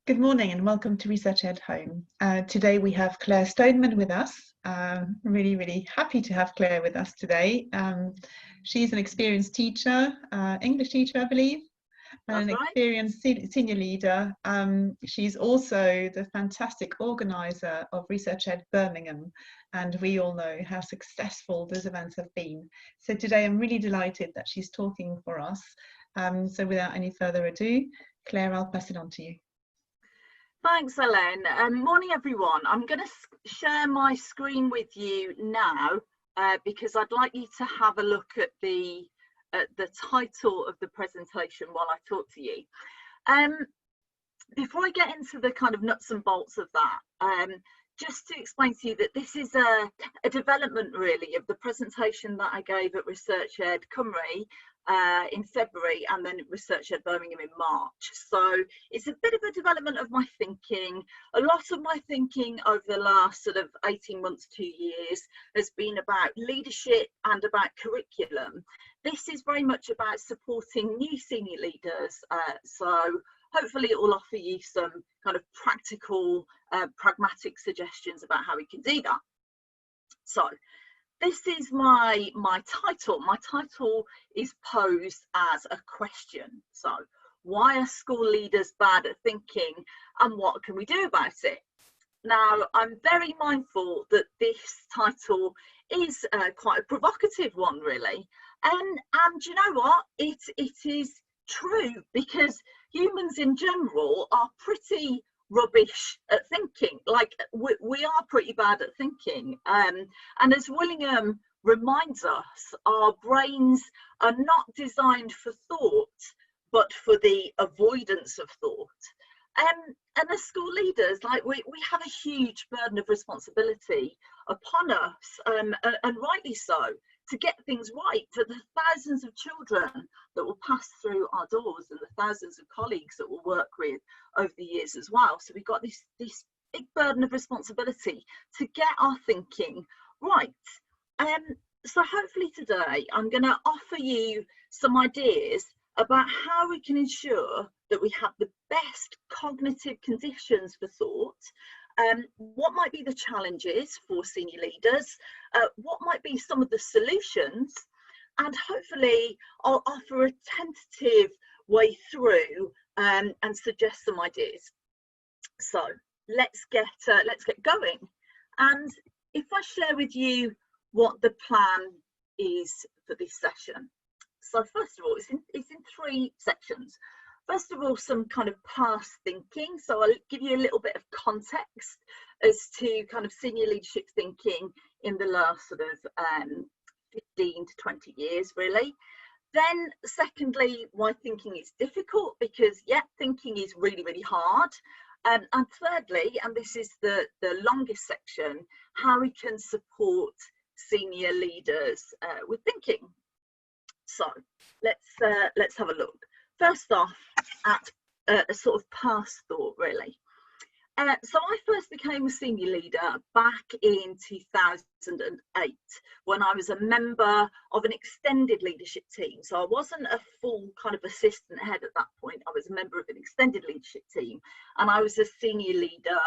Good morning and welcome to researchED Home. Today we have Claire Stoneman with us. Really happy to have Claire with us today. She's an experienced teacher, English teacher I believe, and an experienced senior leader. She's also the fantastic organiser of researchED Birmingham, and we all know how successful those events have been. So today I'm really delighted that she's talking for us. So without any further ado, Claire, I'll pass it on to you. Thanks, Helen. Morning, everyone. I'm going to share my screen with you now because I'd like you to have a look at the title of the presentation while I talk to you. Before I get into the kind of nuts and bolts of that, just to explain to you that this is a development really of the presentation that I gave at researchED Cymru in February and then researchED Birmingham in March. So it's a bit of a development of my thinking. A lot of my thinking over the last sort of 18 months, 2 years has been about leadership and about curriculum. This is very much about supporting new senior leaders. So hopefully it will offer you some kind of practical, pragmatic suggestions about how we can do that. So this is my title. My title is posed as a question. So why are school leaders bad at thinking and what can we do about it? Now, I'm very mindful that this title is quite a provocative one, really. And you know what? It is true because humans in general are pretty rubbish at thinking. Like we are pretty bad at thinking, and as Willingham reminds us, our brains are not designed for thought but for the avoidance of thought. And as school leaders, like we have a huge burden of responsibility upon us, and rightly so, to get things right for the thousands of children that will pass through our doors and the thousands of colleagues that we'll work with over the years as well. So we've got this big burden of responsibility to get our thinking right. So hopefully today I'm going to offer you some ideas about how we can ensure that we have the best cognitive conditions for thought. What might be the challenges for senior leaders, what might be some of the solutions, and hopefully I'll offer a tentative way through and suggest some ideas. So let's get going. And if I share with you what the plan is for this session. So first of all, it's in 3 sections. First of all, some kind of past thinking. So I'll give you a little bit of context as to kind of senior leadership thinking in the last sort of 15 to 20 years, really. Then secondly, why thinking is difficult, because thinking is really hard. And thirdly, and this is the longest section, how we can support senior leaders with thinking. So let's have a look. First off, at a sort of past thought, really. So I first became a senior leader back in 2008 when I was a member of an extended leadership team. So I wasn't a full kind of assistant head at that point. I was a member of an extended leadership team, and I was a senior leader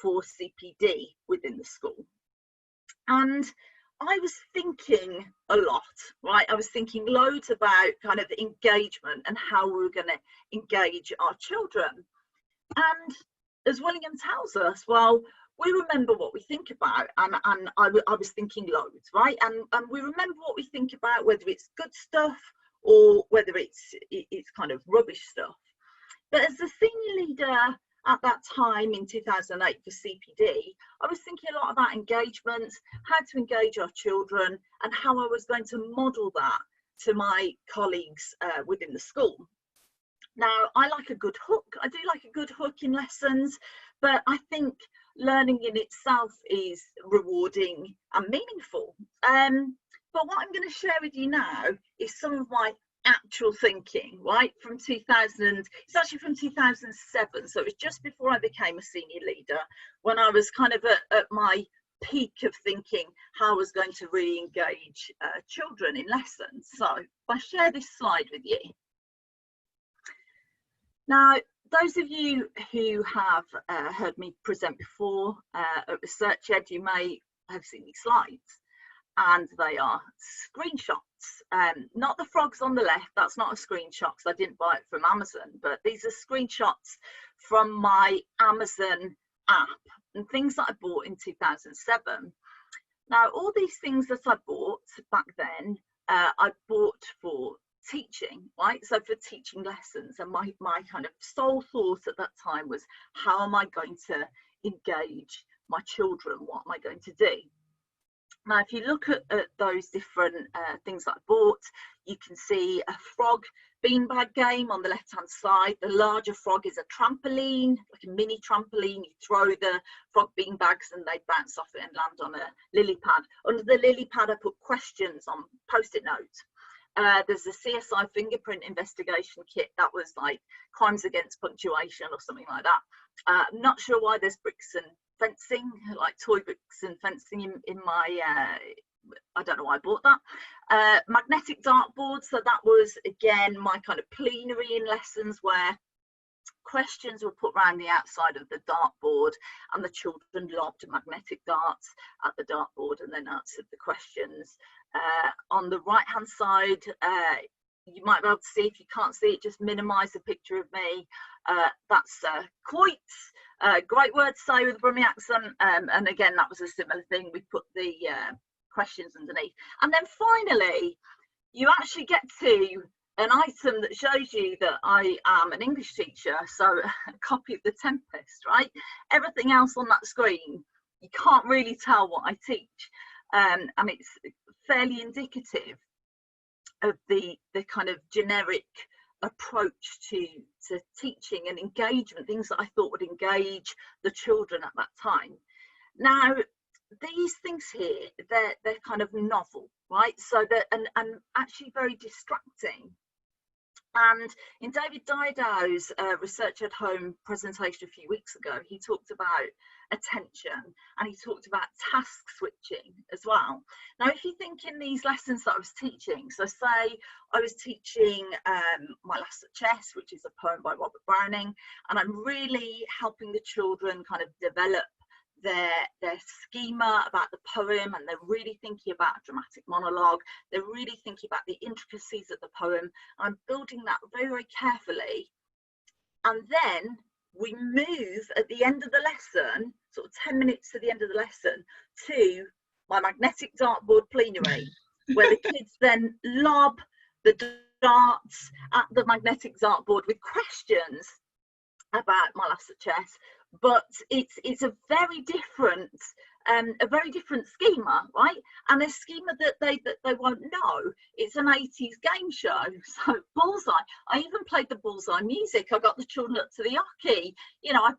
for CPD within the school. And I was thinking a lot, right? I was thinking loads about kind of engagement and how we were going to engage our children. And as Willingham tells us, well, we remember what we think about, and I was thinking loads, right? And we remember what we think about, whether it's good stuff or whether it's kind of rubbish stuff. But as a senior leader at that time in 2008 for CPD, I was thinking a lot about engagement, how to engage our children, and how I was going to model that to my colleagues within the school. Now, I like a good hook. I do like a good hook in lessons, but I think learning in itself is rewarding and meaningful. But what I'm going to share with you now is some of my actual thinking, right, from 2000. It's actually from 2007, so it was just before I became a senior leader, when I was kind of at my peak of thinking how I was going to really engage children in lessons. So if I share this slide with you. Now, those of you who have heard me present before at researchED, you may have seen these slides, and they are screenshots. Not the frogs on the left, that's not a screenshot because I didn't buy it from Amazon, but these are screenshots from my Amazon app and things that I bought in 2007. Now, all these things that I bought back then, I bought for teaching, right? So for teaching lessons, and my kind of sole thought at that time was, how am I going to engage my children? What am I going to do? Now, if you look at those different things that I bought, you can see a frog beanbag game on the left hand side. The larger frog is a trampoline, like a mini trampoline. You throw the frog beanbags and they bounce off it and land on a lily pad. Under the lily pad, I put questions on post-it notes. There's a CSI fingerprint investigation kit that was like crimes against punctuation or something like that. I'm not sure why there's bricks and fencing, like toy bricks and fencing in my, I don't know why I bought that. Magnetic dartboard, so that was again my kind of plenary in lessons where questions were put around the outside of the dartboard and the children lobbed magnetic darts at the dartboard and then answered the questions. On the right hand side, you might be able to see, if you can't see it, just minimize the picture of me. That's quoits, great word to say with a Brummie accent, and again that was a similar thing. We put the questions underneath, and then finally you actually get to an item that shows you that I am an English teacher, so a copy of The Tempest, right? Everything else on that screen, you can't really tell what I teach, and it's fairly indicative of the kind of generic approach to teaching and engagement, things that I thought would engage the children at that time. Now, these things here, they're kind of novel, right? So they're and actually very distracting. And in David Didow's researchED Home presentation a few weeks ago, he talked about attention and he talked about task switching as well. Now, if you think in these lessons that I was teaching, so say I was teaching My Lass at Chess, which is a poem by Robert Browning, and I'm really helping the children kind of develop their schema about the poem, and they're really thinking about a dramatic monologue, they're really thinking about the intricacies of the poem. I'm building that very, very carefully, and then we move at the end of the lesson, sort of 10 minutes to the end of the lesson, to my magnetic dartboard plenary, where the kids then lob the darts at the magnetic dartboard with questions about My Lass at Chess. But it's a very different schema, right? And a schema that they won't know. It's an 80s game show. So Bullseye, I even played the Bullseye music. I got the children up to the oche. You know, I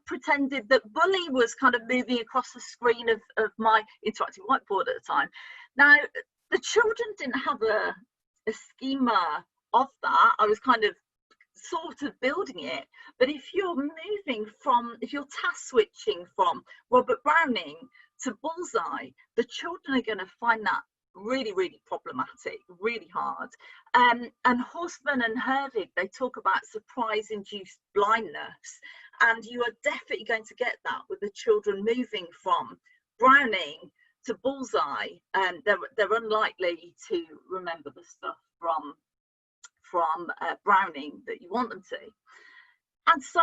pretended that Bully was kind of moving across the screen of my interactive whiteboard at the time. Now, the children didn't have a schema of that. I was kind of sort of building it, but if you're task switching from Robert Browning to Bullseye, the children are going to find that really, really problematic, really hard. And Horstman and Hervig, they talk about surprise-induced blindness, and you are definitely going to get that with the children moving from Browning to Bullseye, and they're unlikely to remember the stuff from Browning that you want them to. And so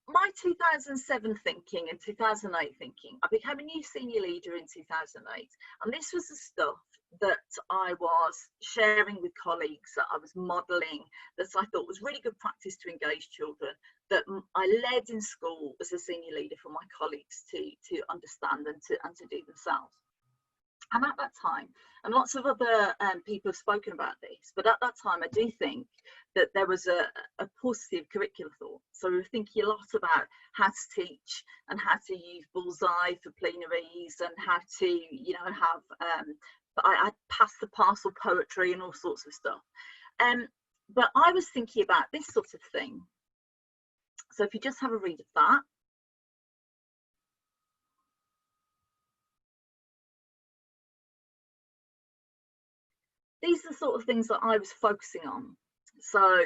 my 2007 thinking and 2008 thinking, I became a new senior leader in 2008, and this was the stuff that I was sharing with colleagues, that I was modelling, that I thought was really good practice to engage children, that I led in school as a senior leader for my colleagues to understand and to do themselves. And at that time, and lots of other people have spoken about this, but at that time, I do think that there was a positive curricular thought. So we were thinking a lot about how to teach and how to use Bullseye for plenaries, and how to, you know, have, I pass the parcel poetry and all sorts of stuff. But I was thinking about this sort of thing. So if you just have a read of that. These are the sort of things that I was focusing on. So,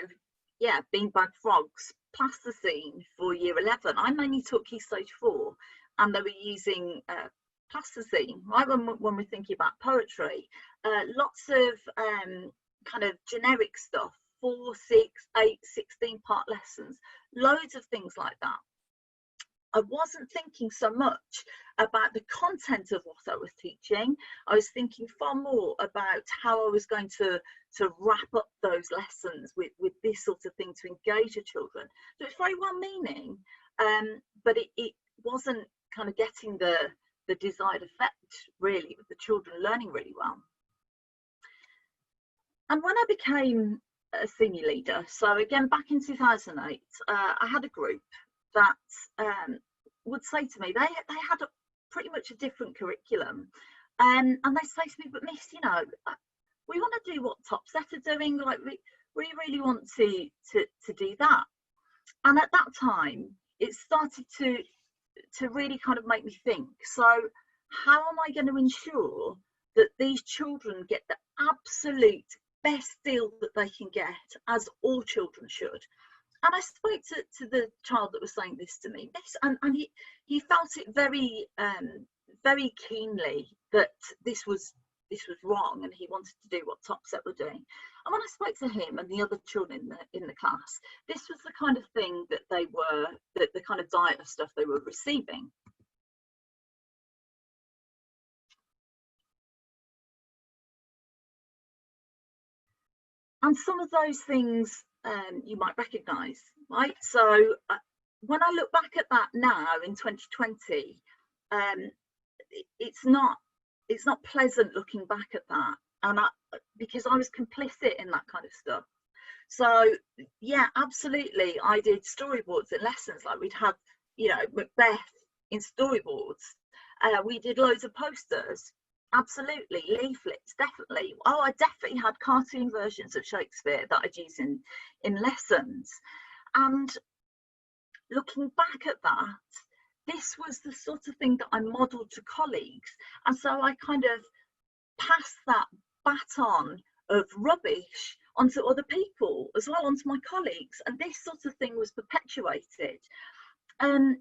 beanbag frogs, plasticine for year 11. I mainly taught Key Stage 4, and they were using plasticine, right, when we're thinking about poetry. Lots of kind of generic stuff, 4, 6, 8, 16-part lessons, loads of things like that. I wasn't thinking so much about the content of what I was teaching. I was thinking far more about how I was going to wrap up those lessons with this sort of thing to engage the children. So it's very well-meaning, but it wasn't kind of getting the desired effect, really, with the children learning really well. And when I became a senior leader, so again back in 2008, I had a group that would say to me, they had pretty much a different curriculum, and they say to me, but Miss, you know, we want to do what Top Set are doing, like we really want to do that. And at that time it started to really kind of make me think, so how am I going to ensure that these children get the absolute best deal that they can get, as all children should? And I spoke to the child that was saying this to me, and he felt it very very keenly that this was wrong, and he wanted to do what Top Set were doing. And when I spoke to him and the other children in the class, this was the kind of thing that they were, the kind of diet of stuff they were receiving. And some of those things you might recognise, right? So when I look back at that now in 2020, it's not pleasant looking back at that, and because I was complicit in that kind of stuff. So yeah, absolutely, I did storyboards in lessons, like we'd have, you know, Macbeth in storyboards. We did loads of posters. Absolutely, leaflets, definitely. Oh, I definitely had cartoon versions of Shakespeare that I'd use in lessons. And looking back at that, this was the sort of thing that I modelled to colleagues. And so I kind of passed that baton of rubbish onto other people as well, onto my colleagues. And this sort of thing was perpetuated. And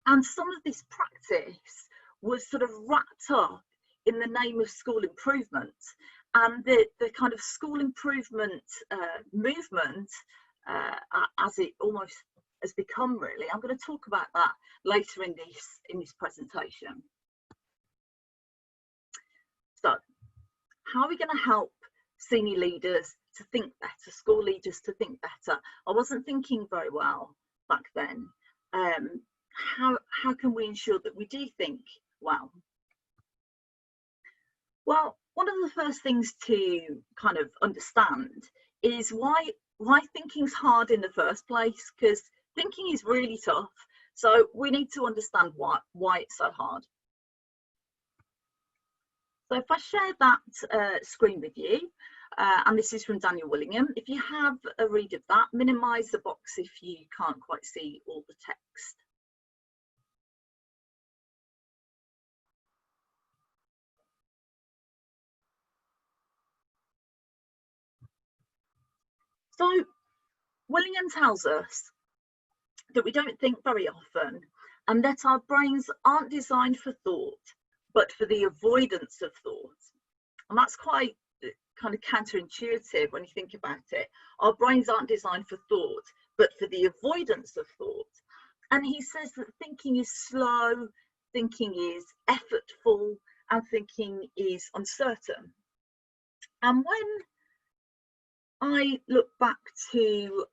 some of this practice was sort of wrapped up in the name of school improvement, and the kind of school improvement movement, as it almost has become, really. I'm going to talk about that later in this presentation. So, how are we going to help senior leaders to think better, school leaders to think better? I wasn't thinking very well back then. How can we ensure that we do think well? Well, one of the first things to kind of understand is why thinking's hard in the first place, because thinking is really tough. So we need to understand why it's so hard. So if I share that screen with you, and this is from Daniel Willingham, if you have a read of that, minimise the box if you can't quite see all the text. So Willingham tells us that we don't think very often, and that our brains aren't designed for thought, but for the avoidance of thought. And that's quite kind of counterintuitive when you think about it. Our brains aren't designed for thought, but for the avoidance of thought. And he says that thinking is slow, thinking is effortful, and thinking is uncertain. And when I look back to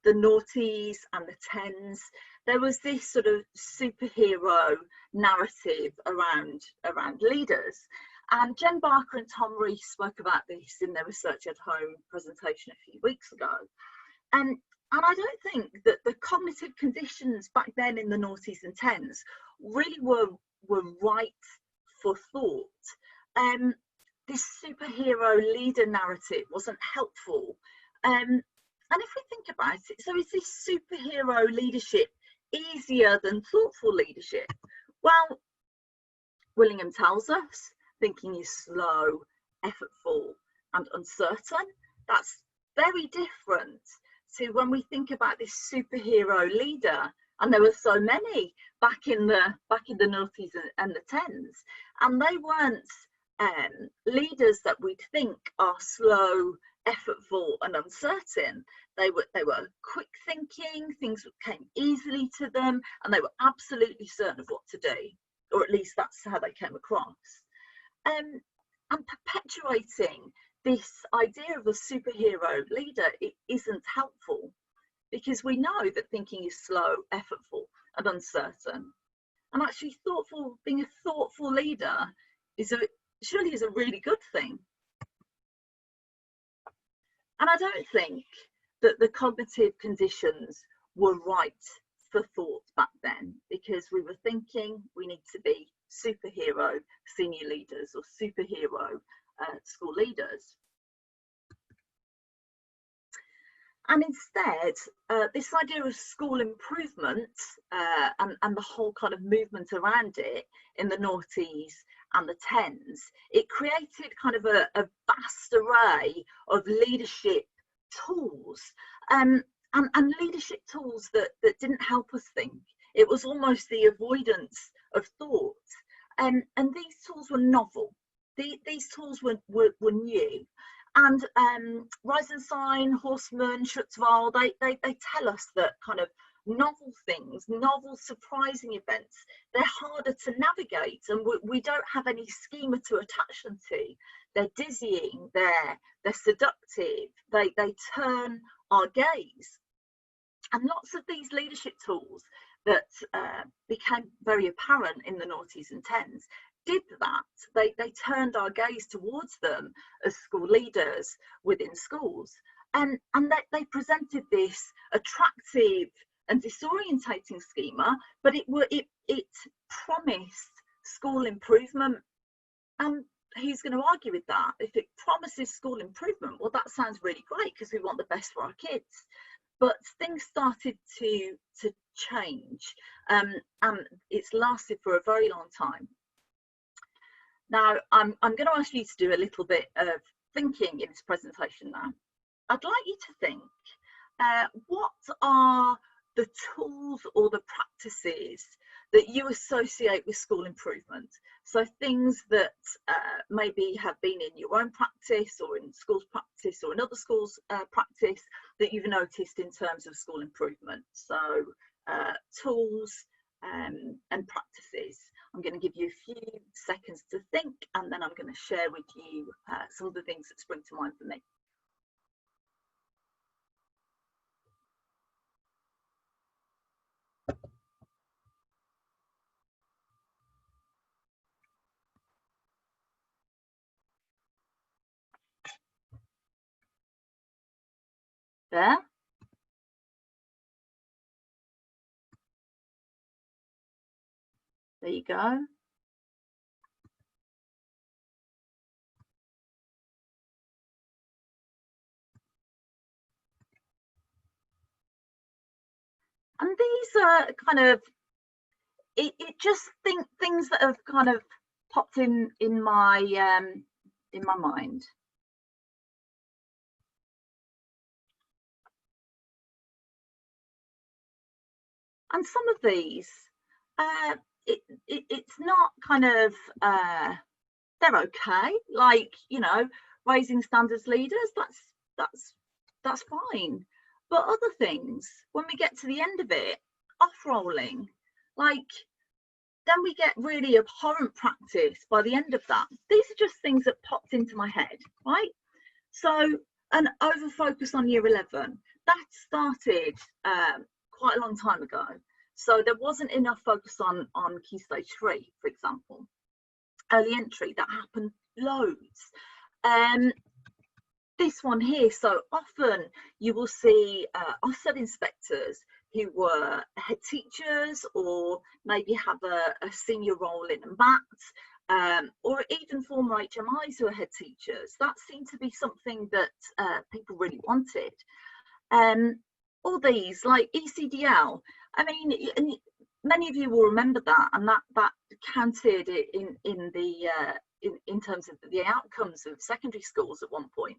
the noughties and the tens, there was this sort of superhero narrative around leaders. And Jen Barker and Tom Rees spoke about this in their researchED Home presentation a few weeks ago. And I don't think that the cognitive conditions back then in the noughties and tens really were right for thought. This superhero leader narrative wasn't helpful. And if we think about it, so is this superhero leadership easier than thoughtful leadership? Well, Willingham tells us thinking is slow, effortful, and uncertain. That's very different to when we think about this superhero leader, and there were so many back in the noughties and the tens, and they weren't leaders that we'd think are slow, effortful and uncertain. They were quick thinking, things came easily to them, and they were absolutely certain of what to do, or at least that's how they came across. And perpetuating this idea of a superhero leader, it isn't helpful, because we know that thinking is slow, effortful and uncertain. And actually being a thoughtful leader surely is a really good thing. And I don't think that the cognitive conditions were right for thought back then, because we were thinking we need to be superhero senior leaders or superhero school leaders. And instead, this idea of school improvement and the whole kind of movement around it in the noughties and the tens, it created kind of a vast array of leadership tools and leadership tools that didn't help us think. It was almost the avoidance of thought. And these tools were novel. These tools were new. And Weinstein, Horstman, Schutzwald, they tell us that kind of novel things, novel surprising events, they're harder to navigate, and we don't have any schema to attach them to. They're dizzying, they're seductive, they turn our gaze. And lots of these leadership tools that became very apparent in the noughties and tens did that. They turned our gaze towards them as school leaders within schools, and they presented this attractive and disorientating schema, but it promised school improvement. And who's going to argue with that? If it promises school improvement, well, that sounds really great, because we want the best for our kids. But things started to change, and it's lasted for a very long time. Now, I'm going to ask you to do a little bit of thinking in this presentation now. I'd like you to think, what are the tools or the practices that you associate with school improvement? So things that maybe have been in your own practice or in school's practice or in other schools' practice that you've noticed in terms of school improvement. So tools and practices. I'm going to give you a few seconds to think, and then I'm going to share with you some of the things that spring to mind for me. There. There you go. And these are kind of, it just things that have kind of popped in my mind. And some of these, it's not kind of, they're okay, like, you know, raising standards leaders, that's fine. But other things, when we get to the end of it, off-rolling, like, then we get really abhorrent practice by the end of that. These are just things that popped into my head, right? So an over-focus on year 11, that started quite a long time ago. So there wasn't enough focus on Key Stage 3, for example. Early entry, that happened loads. This one here, so often you will see Ofsted inspectors who were head teachers, or maybe have a senior role in a MAT, or even former HMIs who are head teachers. That seemed to be something that people really wanted. All these, like ECDL, I mean, and many of you will remember that, and that counted in terms of the outcomes of secondary schools at one point.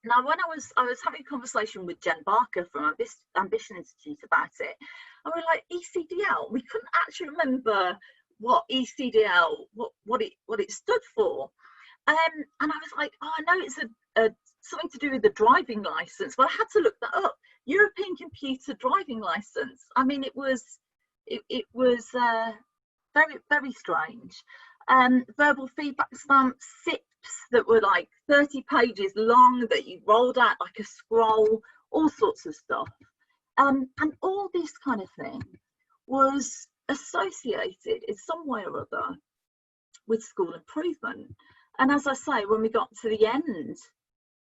Now, when I was having a conversation with Jen Barker from Ambition Institute about it, and we're like, ECDL, we couldn't actually remember what ECDL, what it stood for. And I was like, oh, I know it's something to do with the driving license. Well, I had to look that up. European Computer Driving License. I mean, it was very, very strange. Verbal feedback stamps, SIPs that were like 30 pages long that you rolled out like a scroll, all sorts of stuff. And all this kind of thing was associated in some way or other with school improvement. And as I say, when we got to the end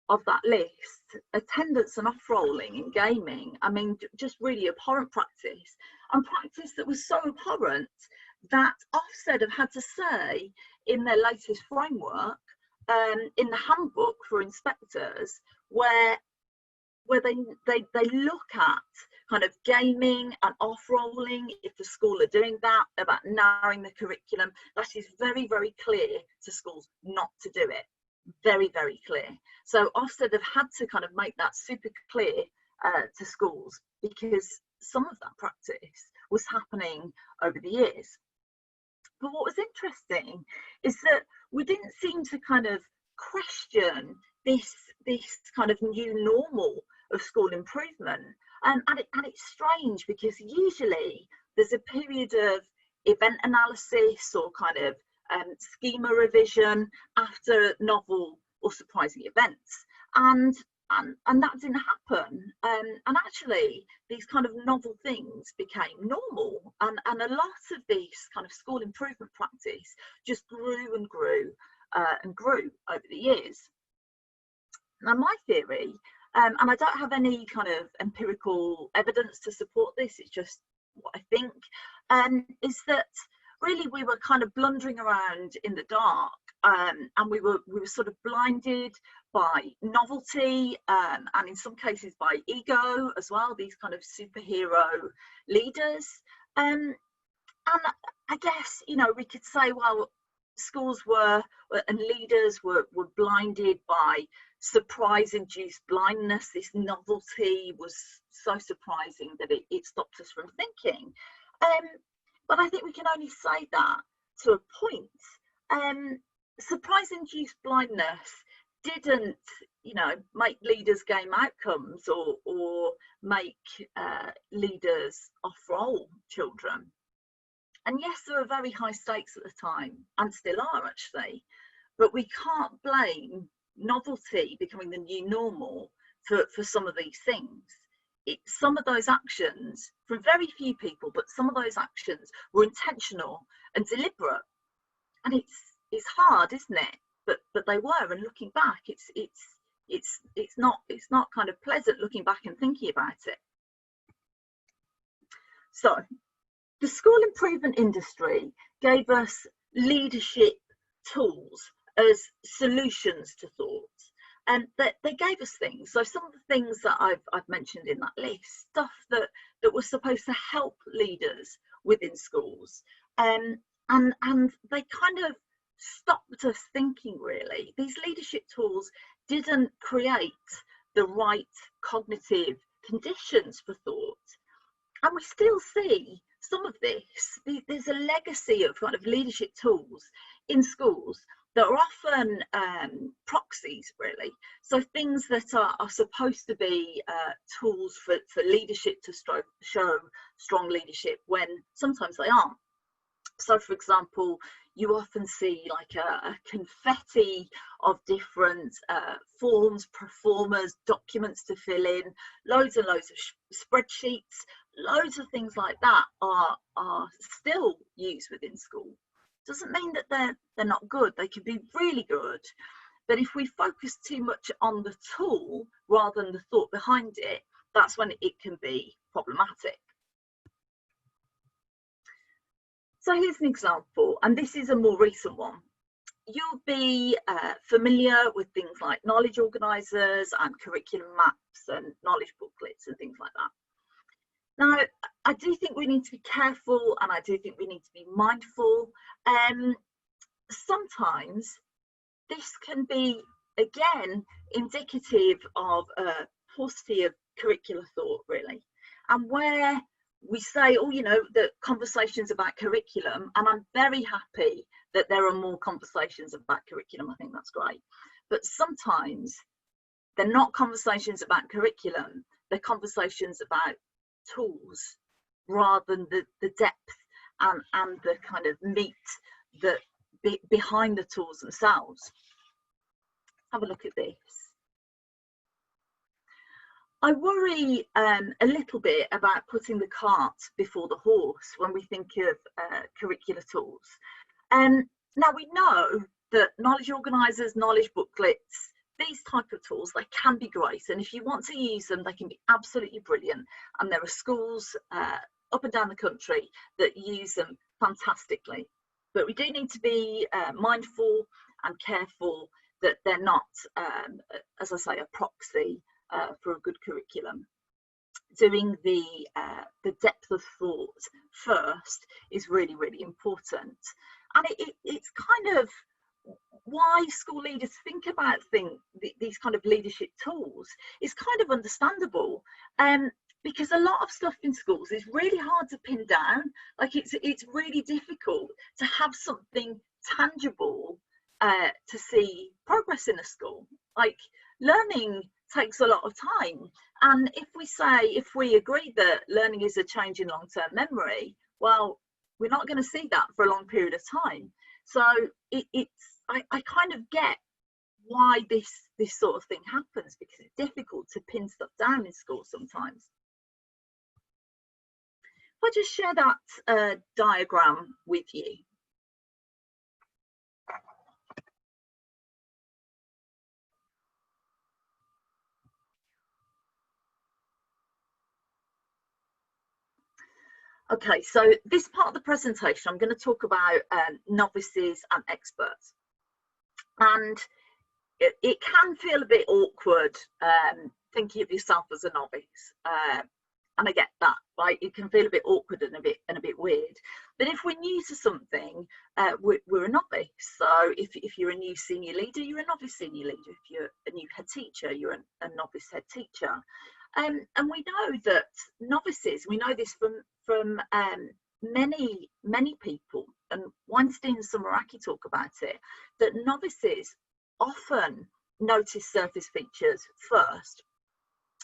of that list, attendance and off-rolling and gaming, I mean, just really abhorrent practice, and practice that was so abhorrent that Ofsted have had to say in their latest framework, in the handbook for inspectors, where they look at kind of gaming and off-rolling, if the school are doing that, about narrowing the curriculum, that is very, very clear to schools not to do it. Very, very clear. So Ofsted have had to kind of make that super clear to schools, because some of that practice was happening over the years. But what was interesting is that we didn't seem to kind of question this kind of new normal of school improvement. And it's strange, because usually there's a period of event analysis or kind of schema revision after novel or surprising events, and that didn't happen. And actually, these kind of novel things became normal, and a lot of this kind of school improvement practice just grew and grew and grew over the years. Now, my theory, and I don't have any kind of empirical evidence to support this, it's just what I think, is that really we were kind of blundering around in the dark, and we were sort of blinded by novelty, and in some cases by ego as well, these kind of superhero leaders. And I guess, you know, we could say, well, schools were and leaders were blinded by surprise-induced blindness. This novelty was so surprising that it stopped us from thinking. But I think we can only say that to a point. Surprise-induced blindness didn't, you know, make leaders game outcomes or make leaders off-roll children. And yes, there were very high stakes at the time, and still are actually, but we can't blame novelty becoming the new normal for some of these things. Some of those actions, from very few people, but some of those actions were intentional and deliberate. And it's hard, isn't it? But they were, and looking back, it's not kind of pleasant looking back and thinking about it. So the school improvement industry gave us leadership tools as solutions to thoughts, and that they gave us things. So some of the things that I've mentioned in that list, stuff that was supposed to help leaders within schools, and they kind of stopped us thinking, really. These leadership tools didn't create the right cognitive conditions for thought, and we still see some of this. There's a legacy of kind of leadership tools in schools that are often proxies, really. So things that are supposed to be tools for leadership to show strong leadership, when sometimes they aren't. So, for example, you often see like a confetti of different forms, performers, documents to fill in, loads and loads of spreadsheets, loads of things like that are still used within school. Doesn't mean that they're not good. They can be really good, but if we focus too much on the tool rather than the thought behind it, that's when it can be problematic. So here's an example, and this is a more recent one. You'll be familiar with things like knowledge organisers and curriculum maps and knowledge booklets and things like that. Now, I do think we need to be careful, and I do think we need to be mindful. Sometimes this can be again, indicative of a paucity of curricular thought, really. And where we say, oh, you know, the conversations about curriculum, and I'm very happy that there are more conversations about curriculum. I think that's great. But sometimes they're not conversations about curriculum, they're conversations about tools rather than the depth and the kind of meat that behind the tools themselves. Have a look at this. I worry a little bit about putting the cart before the horse when we think of curricular tools. Now we know that knowledge organisers, knowledge booklets, these type of tools, they can be great, and if you want to use them, they can be absolutely brilliant, and there are schools up and down the country that use them fantastically. But we do need to be mindful and careful that they're not, as I say, a proxy for a good curriculum. Doing the depth of thought first is really, really important. And it's kind of why school leaders think about these kind of leadership tools is kind of understandable. Because a lot of stuff in schools is really hard to pin down. Like it's really difficult to have something tangible to see progress in a school. Like learning takes a lot of time, and if we agree that learning is a change in long-term memory, well, we're not going to see that for a long period of time. So I kind of get why this sort of thing happens, because it's difficult to pin stuff down in school sometimes. I'll just share that diagram with you. Okay, so this part of the presentation, I'm going to talk about novices and experts. And it can feel a bit awkward thinking of yourself as a novice. And I get that, right? It can feel a bit awkward and a bit weird. But if we're new to something, we're a novice. So if you're a new senior leader, you're a novice senior leader. If you're a new head teacher, you're a novice head teacher. And we know that novices, we know this from many people, and Weinstein Sumeracki talk about it, that novices often notice surface features first.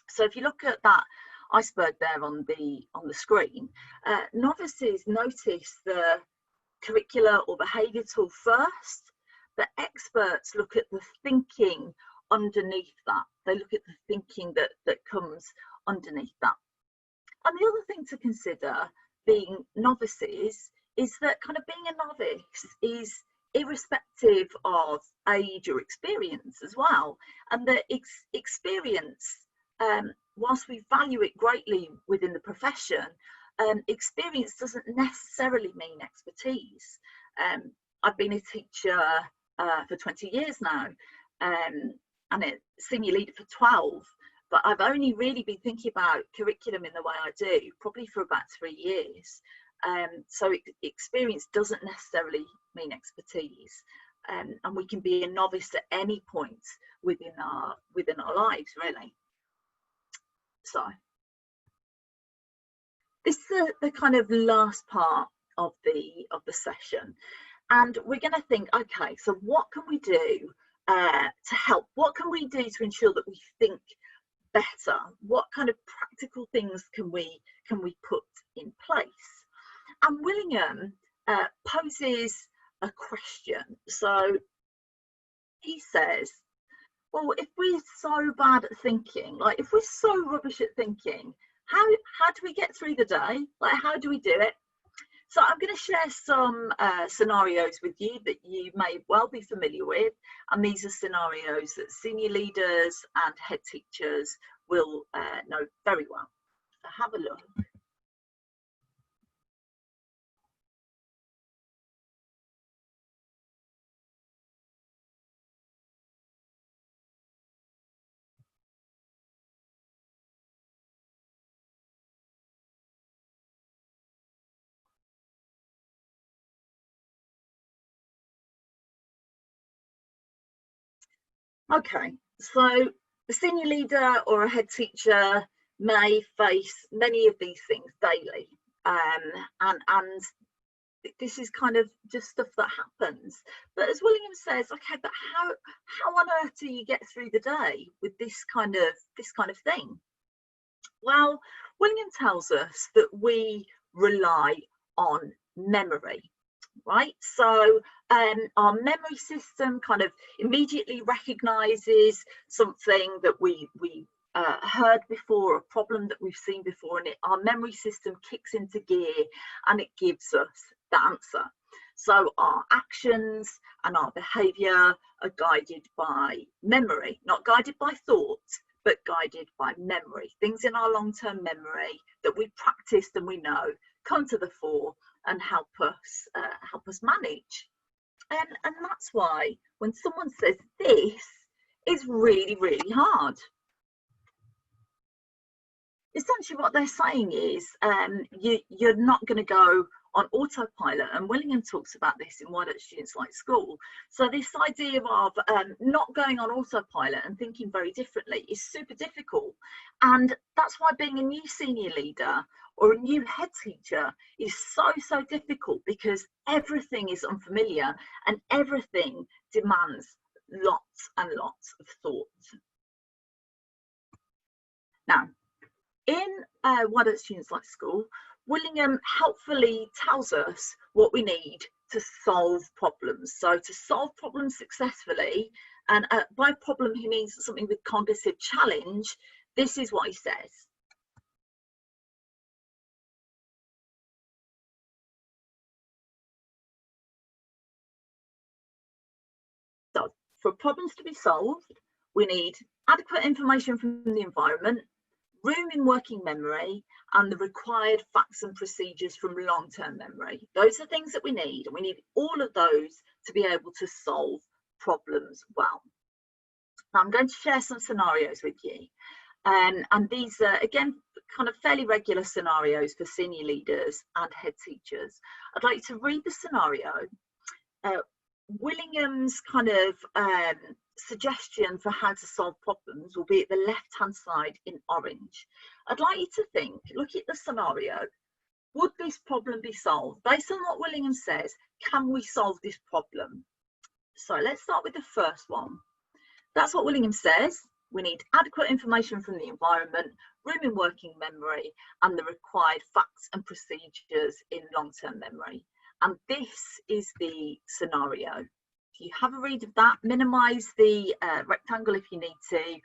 So if you look at that iceberg there on the screen, novices notice the curricular or behaviour tool first, but experts look at the thinking underneath that. They look at the thinking that comes underneath that. And the other thing to consider being novices is that kind of being a novice is irrespective of age or experience as well, and that experience, whilst we value it greatly within the profession, experience doesn't necessarily mean expertise. I've been a teacher for 20 years now, and a senior leader for 12, but I've only really been thinking about curriculum in the way I do probably for about 3 years. So experience doesn't necessarily mean expertise, and we can be a novice at any point within our lives, really. So this is the kind of last part of the session, and we're going to think, okay, so what can we do to help? What can we do to ensure that we think better? What kind of practical things can we put in place? And Willingham poses a question. So he says, well, if we're so bad at thinking, like if we're so rubbish at thinking, how do we get through the day? Like, how do we do it? So I'm going to share some scenarios with you that you may well be familiar with, and these are scenarios that senior leaders and head teachers will know very well. So have a look. Okay, so a senior leader or a head teacher may face many of these things daily, and this is kind of just stuff that happens. But as Willingham says, okay, but how on earth do you get through the day with this kind of thing? Well, Willingham tells us that we rely on memory, right? So our memory system kind of immediately recognizes something that we heard before, a problem that we've seen before, and our memory system kicks into gear and it gives us the answer. So our actions and our behavior are guided by memory, not guided by thought, but guided by memory. Things in our long-term memory that we practiced and we know come to the fore and help us manage. And that's why when someone says this is really, really hard, essentially what they're saying is you're not going to go on autopilot, and Willingham talks about this in Why Don't Students Like School? So this idea of not going on autopilot and thinking very differently is super difficult, and that's why being a new senior leader or a new head teacher is so difficult, because everything is unfamiliar and everything demands lots and lots of thought. Now, in Why Don't Students Like School, Willingham helpfully tells us what we need to solve problems. So to solve problems successfully, and by problem he means something with cognitive challenge, this is what he says. So for problems to be solved, we need adequate information from the environment, room in working memory, and the required facts and procedures from long-term memory. Those are things that we need, and we need all of those to be able to solve problems well. Now, I'm going to share some scenarios with you, and these are, again, kind of fairly regular scenarios for senior leaders and head teachers. I'd like to read the scenario. Willingham's kind of suggestion for how to solve problems will be at the left hand side in orange. I'd like you to think, look at the scenario, would this problem be solved? Based on what Willingham says, can we solve this problem? So let's start with the first one. That's what Willingham says. We need adequate information from the environment, room in working memory, and the required facts and procedures in long-term memory. And this is the scenario. If you have a read of that, minimize the rectangle if you need to,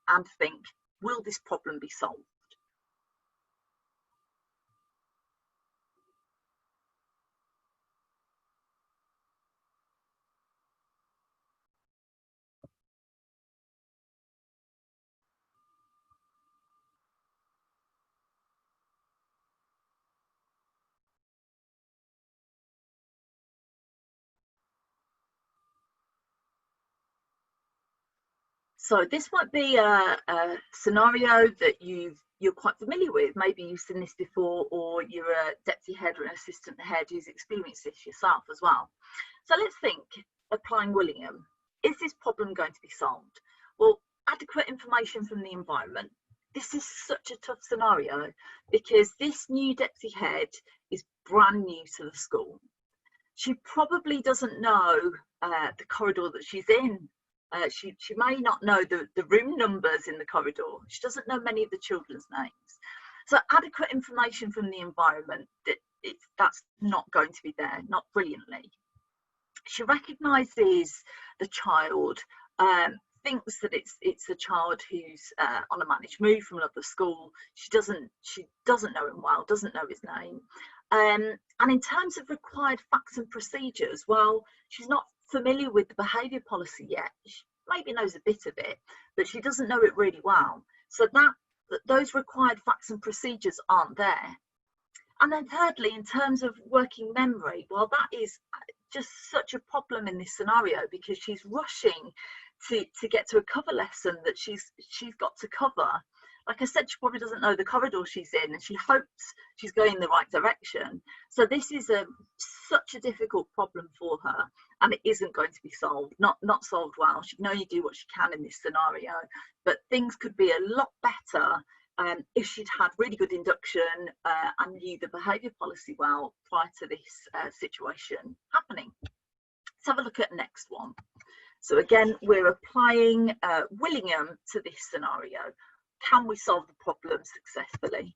and think, will this problem be solved? So this might be a scenario that you're quite familiar with. Maybe you've seen this before, or you're a deputy head or an assistant head who's experienced this yourself as well. So let's think, applying Willingham, is this problem going to be solved? Well, adequate information from the environment. This is such a tough scenario because this new deputy head is brand new to the school. She probably doesn't know the corridor that she's in. She may not know the room numbers in the corridor. She doesn't know many of the children's names. So adequate information from the environment, that's not going to be there, not brilliantly. She recognises the child, thinks that it's a child who's on a managed move from another school. She doesn't know him well, doesn't know his name. And in terms of required facts and procedures, well, she's not familiar with the behaviour policy yet. She maybe knows a bit of it, but she doesn't know it really well. So those required facts and procedures aren't there. And then thirdly, in terms of working memory, well, that is just such a problem in this scenario because she's rushing to get to a cover lesson that she's got to cover. like I said, she probably doesn't know the corridor she's in, and she hopes she's going in the right direction. So this is such a difficult problem for her, and it isn't going to be solved, not solved well. She can only do what she can in this scenario, but things could be a lot better if she'd had really good induction and knew the behaviour policy well prior to this situation happening. Let's have a look at the next one. So again, we're applying Willingham to this scenario. Can we solve the problem successfully?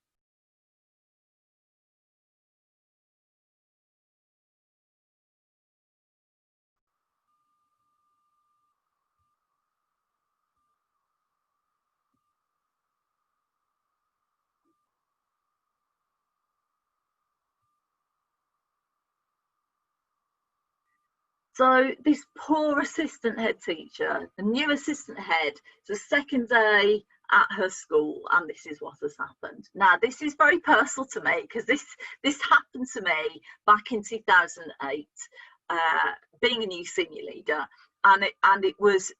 So this poor assistant head teacher, the new assistant head, it's the second day at her school, and this is what has happened. Now, this is very personal to me because this happened to me back in 2008, being a new senior leader, and it was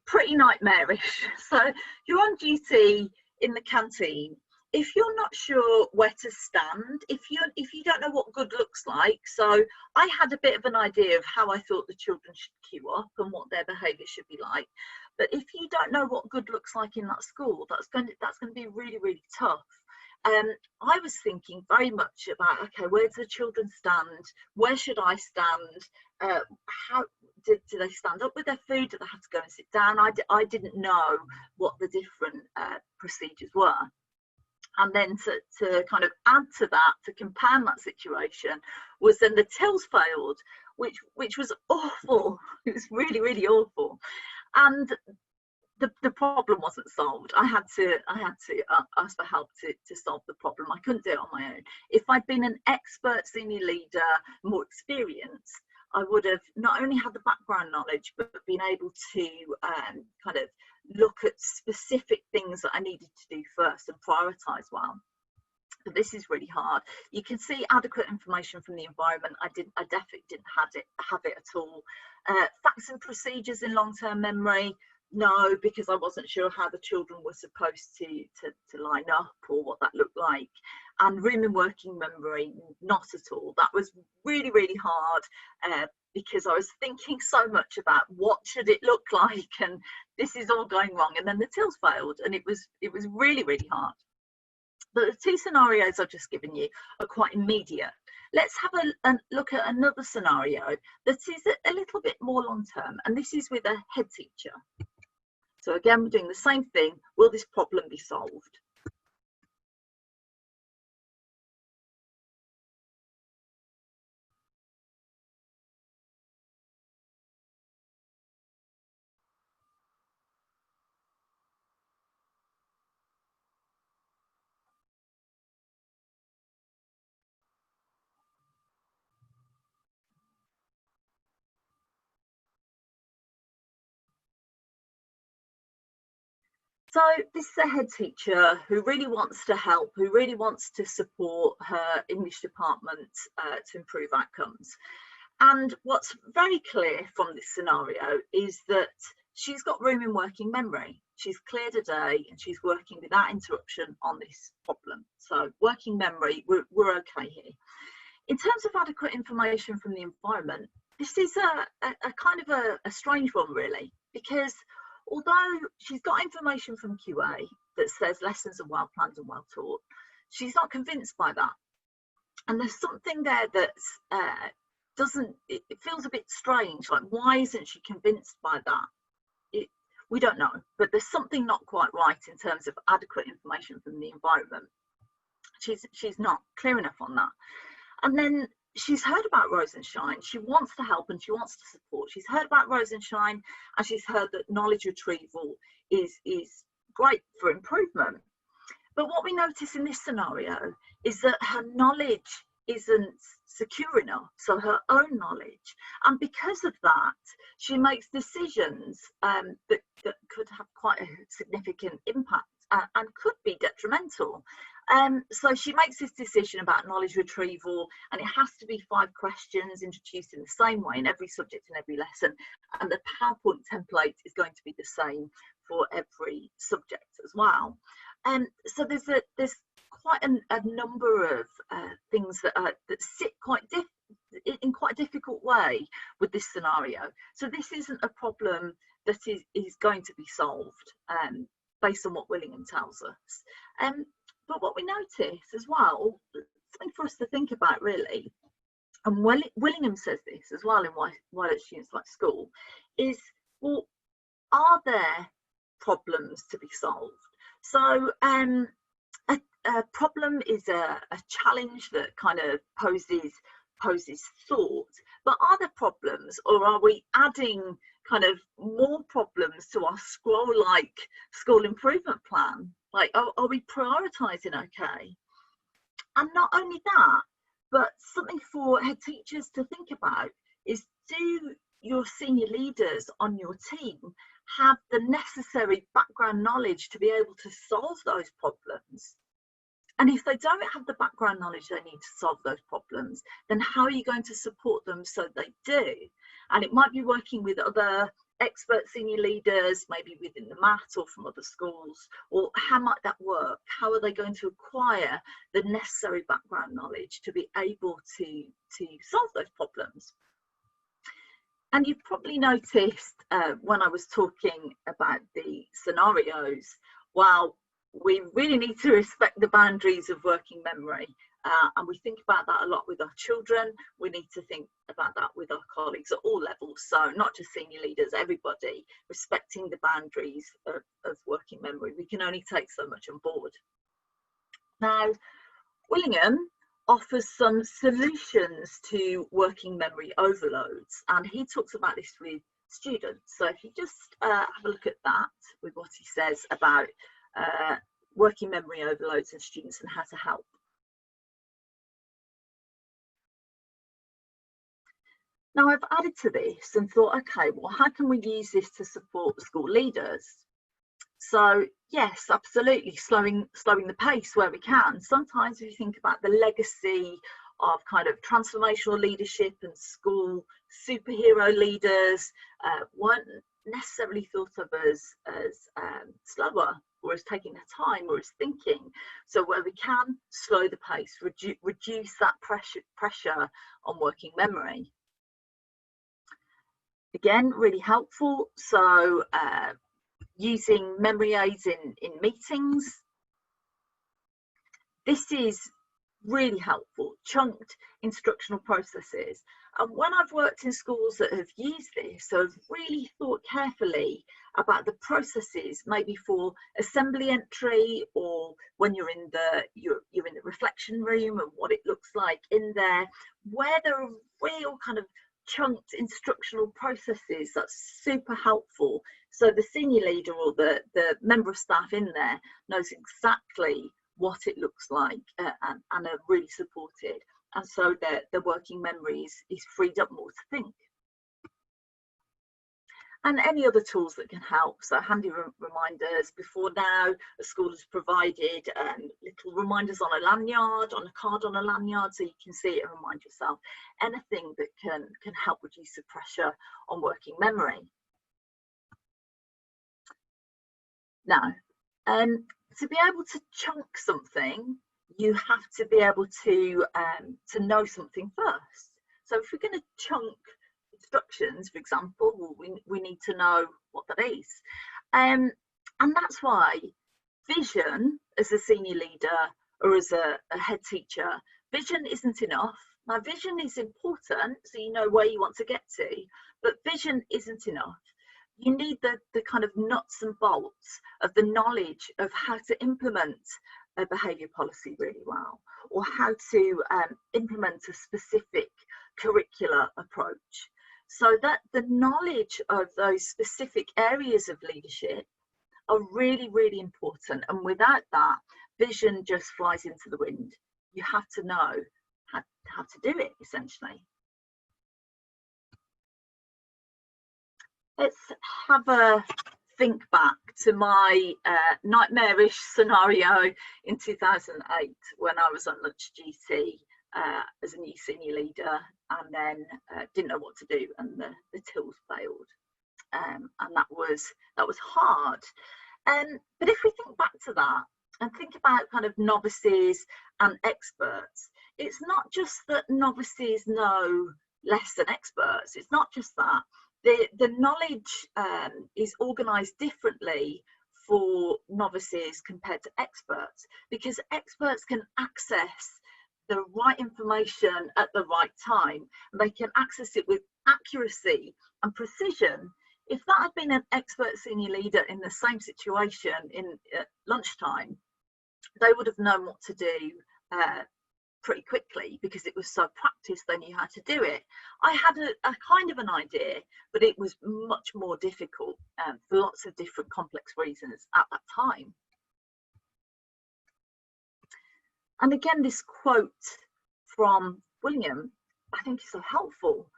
pretty nightmarish. So you're on duty in the canteen. If you're not sure where to stand, if you don't know what good looks like, so I had a bit of an idea of how I thought the children should queue up and what their behaviour should be like. But if you don't know what good looks like in that school, that's going to be really, really tough. I was thinking very much about, okay, where do the children stand? Where should I stand? How do they stand up with their food? Do they have to go and sit down? I didn't know what the different procedures were. And then to kind of add to that, to compound that situation, was then the tills failed, which was awful. It was really, really awful. And the problem wasn't solved. I had to ask for help to solve the problem. I couldn't do it on my own. If I'd been an expert senior leader, more experienced, I would have not only had the background knowledge, but been able to kind of look at specific things that I needed to do first and prioritise well. But this is really hard. You can see adequate information from the environment. I definitely didn't have it at all. Facts and procedures in long-term memory, no, because I wasn't sure how the children were supposed to line up or what that looked like. And room and working memory, not at all. That was really, really hard because I was thinking so much about what should it look like, and this is all going wrong. And then the tills failed, and it was really, really hard. But the two scenarios I've just given you are quite immediate. Let's have a look at another scenario that is a little bit more long term, and this is with a head teacher. So again, we're doing the same thing. Will this problem be solved? So this is a head teacher who really wants to help, who really wants to support her English department to improve outcomes. And what's very clear from this scenario is that she's got room in working memory. She's cleared a day and she's working without interruption on this problem. So working memory, we're okay here. In terms of adequate information from the environment, this is a kind of a strange one really, because although she's got information from QA that says lessons are well planned and well taught, she's not convinced by that. And there's something there that's it feels a bit strange. Like, why isn't she convinced by that? We don't know, but there's something not quite right in terms of adequate information from the environment. She's not clear enough on that. And then she's heard about Rosenshine. She wants to help and she wants to support. She's heard about Rosenshine and she's heard that knowledge retrieval is great for improvement. But what we notice in this scenario is that her knowledge isn't secure enough, so her own knowledge. And because of that, she makes decisions that could have quite a significant impact and could be detrimental. So she makes this decision about knowledge retrieval, and it has to be 5 questions introduced in the same way in every subject and every lesson. And the PowerPoint template is going to be the same for every subject as well. So there's quite a number of things that sit in quite a difficult way with this scenario. So this isn't a problem that is going to be solved based on what Willingham tells us. But what we notice as well, something for us to think about really, and Willingham says this as well in Why Don't Students Like School, is, well, are there problems to be solved? So a problem is a challenge that kind of poses thought, but are there problems, or are we adding kind of more problems to our scroll-like school improvement plan? Like, are we prioritising okay? And not only that, but something for head teachers to think about is, do your senior leaders on your team have the necessary background knowledge to be able to solve those problems? And if they don't have the background knowledge they need to solve those problems, then how are you going to support them so they do? And it might be working with other expert senior leaders, maybe within the MAT or from other schools, or how might that work? How are they going to acquire the necessary background knowledge to be able to solve those problems? And you've probably noticed when I was talking about the scenarios, well, we really need to respect the boundaries of working memory. And we think about that a lot with our children. We need to think about that with our colleagues at all levels. So not just senior leaders, everybody, respecting the boundaries of working memory. We can only take so much on board. Now, Willingham offers some solutions to working memory overloads, and he talks about this with students. So if you just have a look at that with what he says about working memory overloads and students and how to help. Now I've added to this and thought, okay, well, how can we use this to support school leaders? So yes, absolutely, slowing the pace where we can. Sometimes if you think about the legacy of kind of transformational leadership and school superhero leaders, weren't necessarily thought of as slower or as taking their time or as thinking. So where we can, slow the pace, reduce that pressure on working memory. Again, really helpful. So using memory aids in meetings. This is really helpful, chunked instructional processes. And when I've worked in schools that have used this, so I've really thought carefully about the processes, maybe for assembly entry, or when you're in the reflection room and what it looks like in there, where there are real kind of chunked instructional processes. That's super helpful. So the senior leader or the member of staff in there knows exactly what it looks like and are really supported. And so their working memory is freed up more to think. And any other tools that can help. So handy reminders. Before now, the school has provided little reminders on a lanyard, on a card on a lanyard, so you can see it and remind yourself. Anything that can help reduce the pressure on working memory. Now, to be able to chunk something, you have to be able to know something first. So if we're going to chunk instructions, for example, well, we need to know what that is. And that's why vision as a senior leader or as a head teacher, vision isn't enough. Now, vision is important, so you know where you want to get to, but vision isn't enough. You need the kind of nuts and bolts of the knowledge of how to implement a behaviour policy really well, or how to implement a specific curricular approach. So that the knowledge of those specific areas of leadership are really, really important. And without that, vision just flies into the wind. You have to know how to do it, essentially. Let's have a think back to my nightmarish scenario in 2008 when I was on lunch duty as a new senior leader, and then didn't know what to do, and the tills failed, and that was hard. But if we think back to that and think about kind of novices and experts. It's not just that novices know less than experts. It's not just that. The knowledge is organised differently for novices compared to experts, because experts can access the right information at the right time. They can access it with accuracy and precision. If that had been an expert senior leader in the same situation in lunchtime, they would have known what to do pretty quickly, because it was so practiced, they knew how to do it. I had a kind of an idea, but it was much more difficult for lots of different complex reasons at that time. And again, this quote from Willingham, I think is so helpful.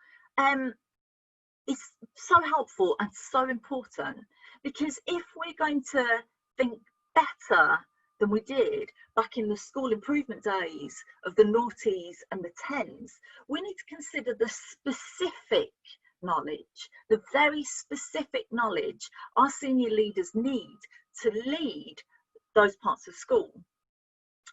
It's so helpful and so important, because if we're going to think better than we did back in the school improvement days of the noughties and the tens, we need to consider the specific knowledge, the very specific knowledge our senior leaders need to lead those parts of school.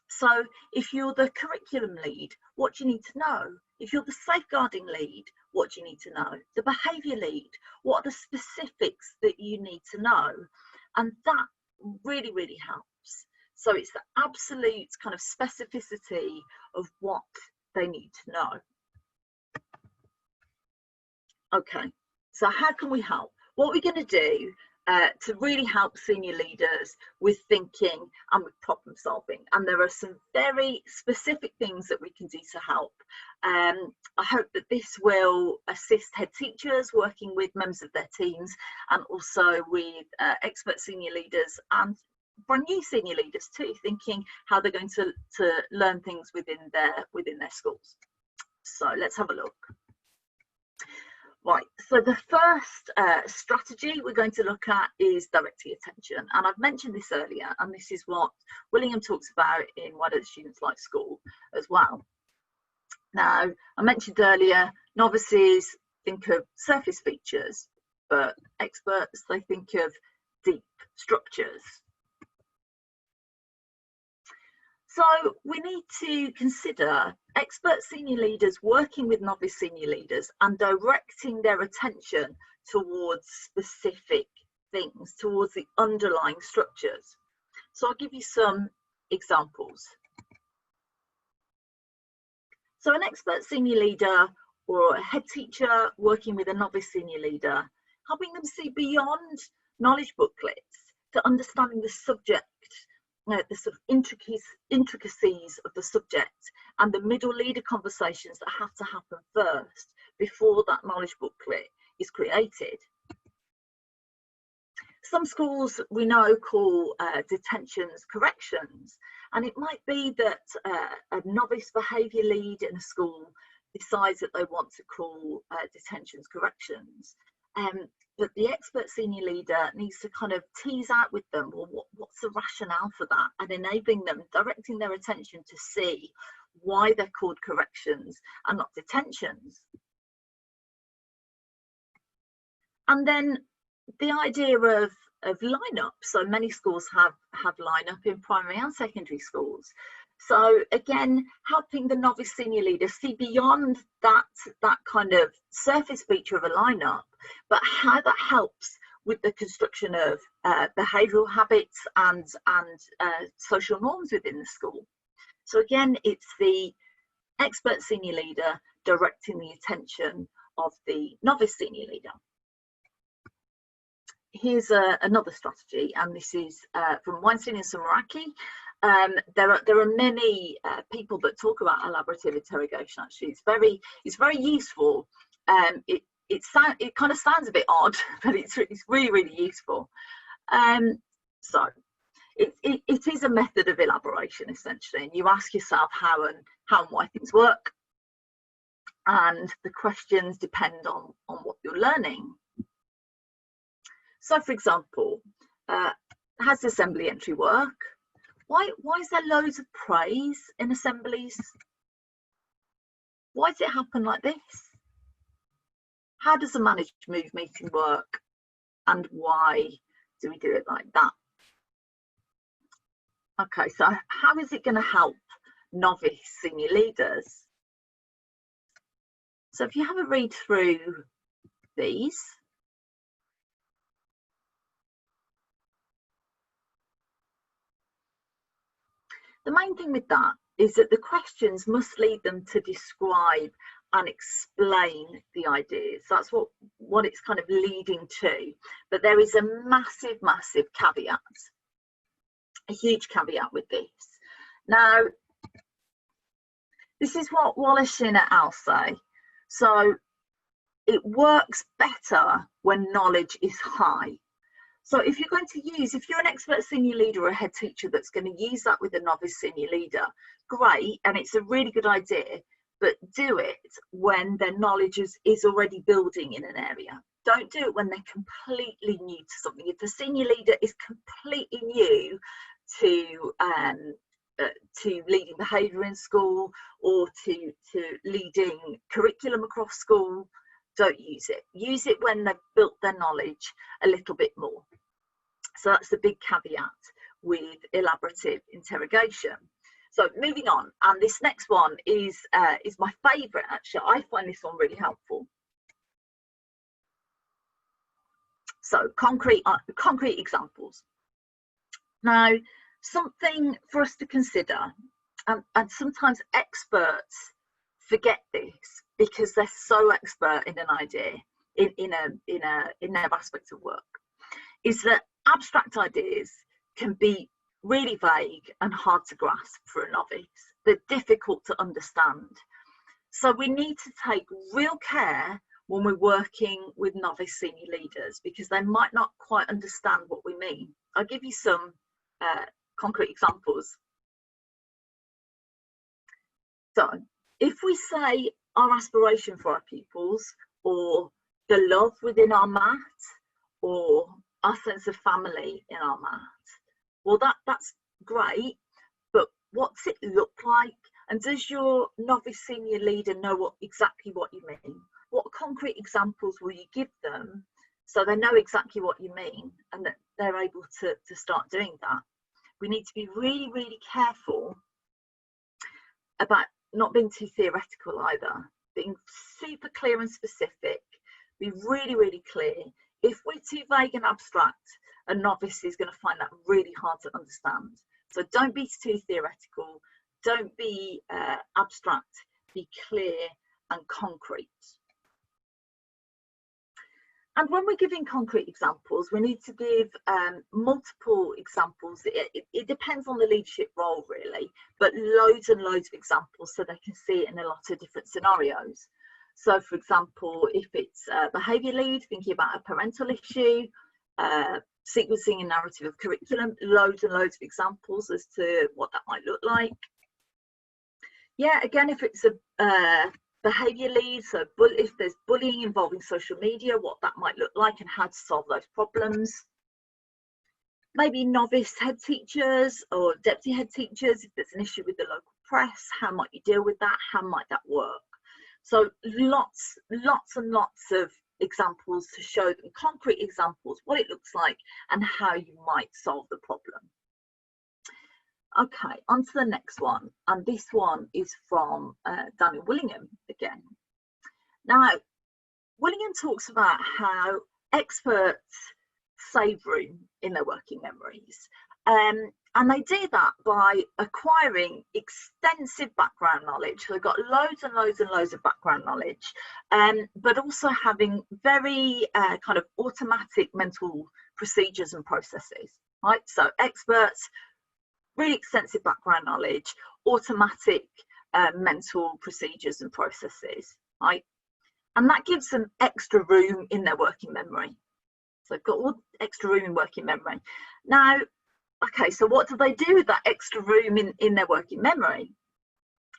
So if you're the curriculum lead, what do you need to know? If you're the safeguarding lead, what do you need to know? The behaviour lead, what are the specifics that you need to know? And that really, really helps. So it's the absolute kind of specificity of what they need to know. Okay, so how can we help? What we're going to do to really help senior leaders with thinking and with problem solving, and there are some very specific things that we can do to help. I hope that this will assist head teachers working with members of their teams, and also with expert senior leaders and brand new senior leaders too, thinking how they're going to learn things within their schools. So let's have a look. Right, so the first strategy we're going to look at is directing attention, and I've mentioned this earlier, and this is what Willingham talks about in Why Don't Students Like School as well. Now, I mentioned earlier, novices think of surface features, but experts, they think of deep structures. So we need to consider expert senior leaders working with novice senior leaders and directing their attention towards specific things, towards the underlying structures. So I'll give you some examples. So an expert senior leader or a head teacher working with a novice senior leader, helping them see beyond knowledge booklets to understanding the subject, the sort of intricacies of the subject, and the middle leader conversations that have to happen first before that knowledge booklet is created. Some schools we know call detentions corrections, and it might be that a novice behaviour lead in a school decides that they want to call detentions corrections. But the expert senior leader needs to kind of tease out with them, well, what's the rationale for that, and enabling them, directing their attention to see why they're called corrections and not detentions. And then the idea of lineup. So many schools have lineup in primary and secondary schools. So again, helping the novice senior leader see beyond that kind of surface feature of a lineup, but how that helps with the construction of behavioural habits and social norms within the school. So again, it's the expert senior leader directing the attention of the novice senior leader. Here's another strategy, and this is from Weinstein and Sumeracki. There are many people that talk about elaborative interrogation. Actually, it's very useful. It kind of sounds a bit odd, but it's really useful. So it is a method of elaboration essentially, and you ask yourself how and why things work, and the questions depend on what you're learning. So, for example, how does assembly entry work? Why is there loads of praise in assemblies? Why does it happen like this? How does a managed move meeting work, and why do we do it like that? Okay, so how is it going to help novice senior leaders? So if you have a read through these, the main thing with that is that the questions must lead them to describe and explain the ideas. That's what it's kind of leading to. But there is a massive, massive caveat, a huge caveat with this. Now, this is what Wallace et al. Say. So it works better when knowledge is high. So if you're going to use, if you're an expert senior leader or a head teacher that's going to use that with a novice senior leader, great, and it's a really good idea, but do it when their knowledge is already building in an area. Don't do it when they're completely new to something. If the senior leader is completely new to leading behaviour in school or to leading curriculum across school, don't use it. Use it when they've built their knowledge a little bit more. So that's the big caveat with elaborative interrogation. So moving on, and this next one is my favourite actually. I find this one really helpful. So concrete examples. Now, something for us to consider, and sometimes experts forget this because they're so expert in an idea, in their aspect of work, is that abstract ideas can be really vague and hard to grasp for a novice. They're difficult to understand. So we need to take real care when we're working with novice senior leaders because they might not quite understand what we mean. I'll give you some concrete examples. So if we say our aspiration for our pupils, or the love within our mat, or our sense of family in our mat, well, that's great, but what's it look like? And does your novice senior leader know exactly what you mean? What concrete examples will you give them so they know exactly what you mean and that they're able to start doing that? We need to be really, really careful about not being too theoretical either, being super clear and specific, be really, really clear. If we're too vague and abstract, a novice is going to find that really hard to understand. So don't be too theoretical, don't be abstract, be clear and concrete. And when we're giving concrete examples, we need to give multiple examples. It depends on the leadership role really, but loads and loads of examples so they can see it in a lot of different scenarios. So for example, if it's a behaviour lead, thinking about a parental issue, sequencing a narrative of curriculum, loads and loads of examples as to what that might look like. Yeah, again, if it's a behaviour lead, so if there's bullying involving social media, what that might look like and how to solve those problems. Maybe novice head teachers or deputy head teachers, if there's an issue with the local press, how might you deal with that? How might that work? So lots and lots of examples to show them, concrete examples, what it looks like and how you might solve the problem. Okay, on to the next one, and this one is from Daniel Willingham again. Now, Willingham talks about how experts save room in their working memories, and they do that by acquiring extensive background knowledge. So they've got loads and loads and loads of background knowledge, but also having very kind of automatic mental procedures and processes, right? So experts, really extensive background knowledge, automatic mental procedures and processes, right? And that gives them extra room in their working memory. So they've got all extra room in working memory. Now, okay, so what do they do with that extra room in their working memory?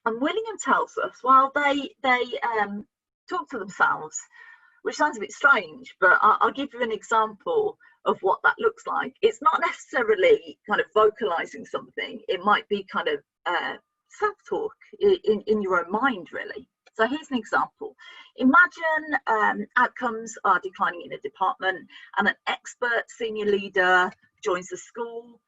And Willingham tells us, well, they talk to themselves, which sounds a bit strange, but I'll give you an example of what that looks like. It's not necessarily kind of vocalizing something. It might be kind of self-talk in your own mind, really. So here's an example. Imagine outcomes are declining in a department and an expert senior leader joins the school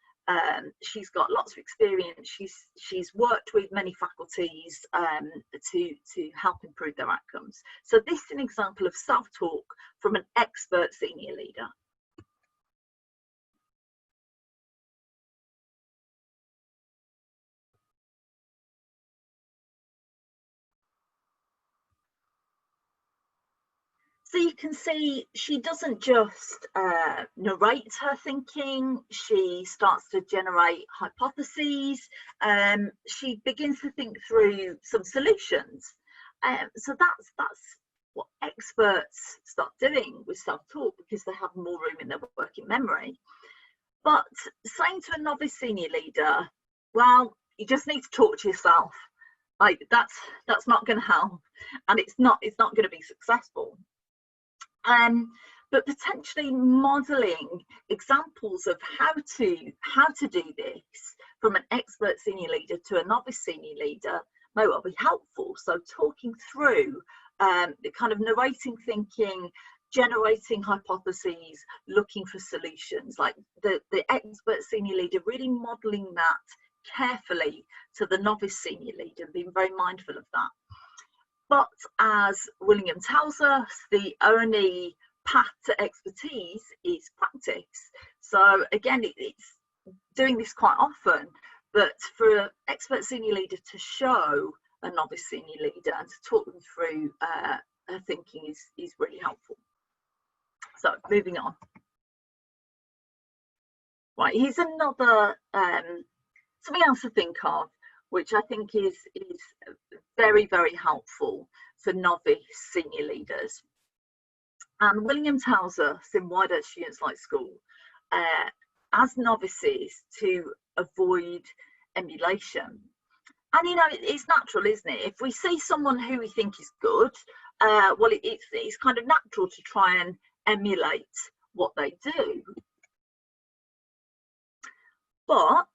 She's got lots of experience. She's worked with many faculties to help improve their outcomes. So this is an example of self-talk from an expert senior leader. So you can see she doesn't just narrate her thinking, she starts to generate hypotheses, she begins to think through some solutions. So that's what experts start doing with self-talk, because they have more room in their working memory. But saying to a novice senior leader, well, you just need to talk to yourself, like that's not going to help, and it's not going to be successful. But potentially modelling examples of how to do this from an expert senior leader to a novice senior leader may well be helpful. So talking through the kind of narrating thinking, generating hypotheses, looking for solutions, like the expert senior leader really modelling that carefully to the novice senior leader and being very mindful of that. But as Willingham tells us, the only path to expertise is practice. So again, it's doing this quite often, but for an expert senior leader to show a novice senior leader and to talk them through her thinking is really helpful. So moving on. Right, here's another something else to think of, which I think is very, very helpful for novice senior leaders. And Willingham tells us in Why Don't Students Like School, as novices, to avoid emulation. And you know, it's natural, isn't it? If we see someone who we think is good, well, it's kind of natural to try and emulate what they do. But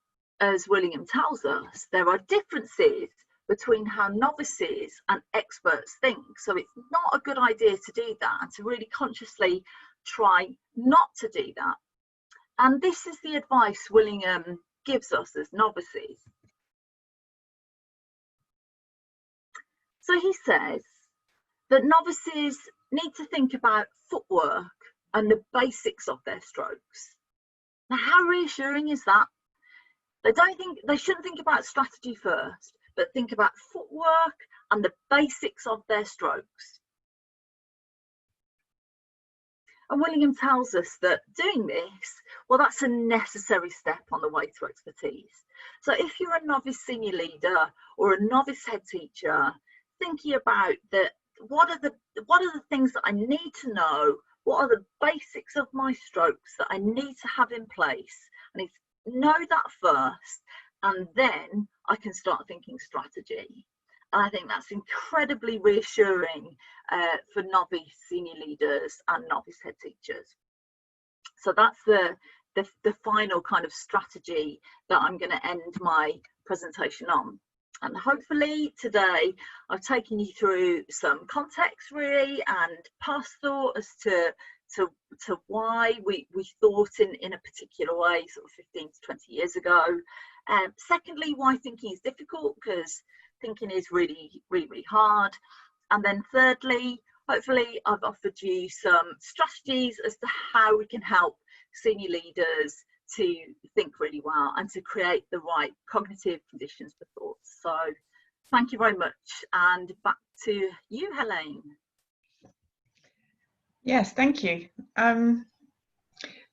as Willingham tells us, there are differences between how novices and experts think. So it's not a good idea to do that, and to really consciously try not to do that. And this is the advice Willingham gives us as novices. So he says that novices need to think about footwork and the basics of their strokes. Now, how reassuring is that? They shouldn't think about strategy first, but think about footwork and the basics of their strokes. And Willingham tells us that doing this, well, that's a necessary step on the way to expertise. So if you're a novice senior leader or a novice head teacher, thinking about what are the things that I need to know, what are the basics of my strokes that I need to have in place, and it's know that first, and then I can start thinking strategy. And I think that's incredibly reassuring for novice senior leaders and novice head teachers. So that's the final kind of strategy that I'm going to end my presentation on. And hopefully today I've taken you through some context really, and past thought as to why we thought in a particular way sort of 15 to 20 years ago. Secondly, why thinking is difficult, because thinking is really, really, really hard. And then thirdly, hopefully I've offered you some strategies as to how we can help senior leaders to think really well and to create the right cognitive conditions for thoughts. So thank you very much, and back to you, Helene. Yes, thank you.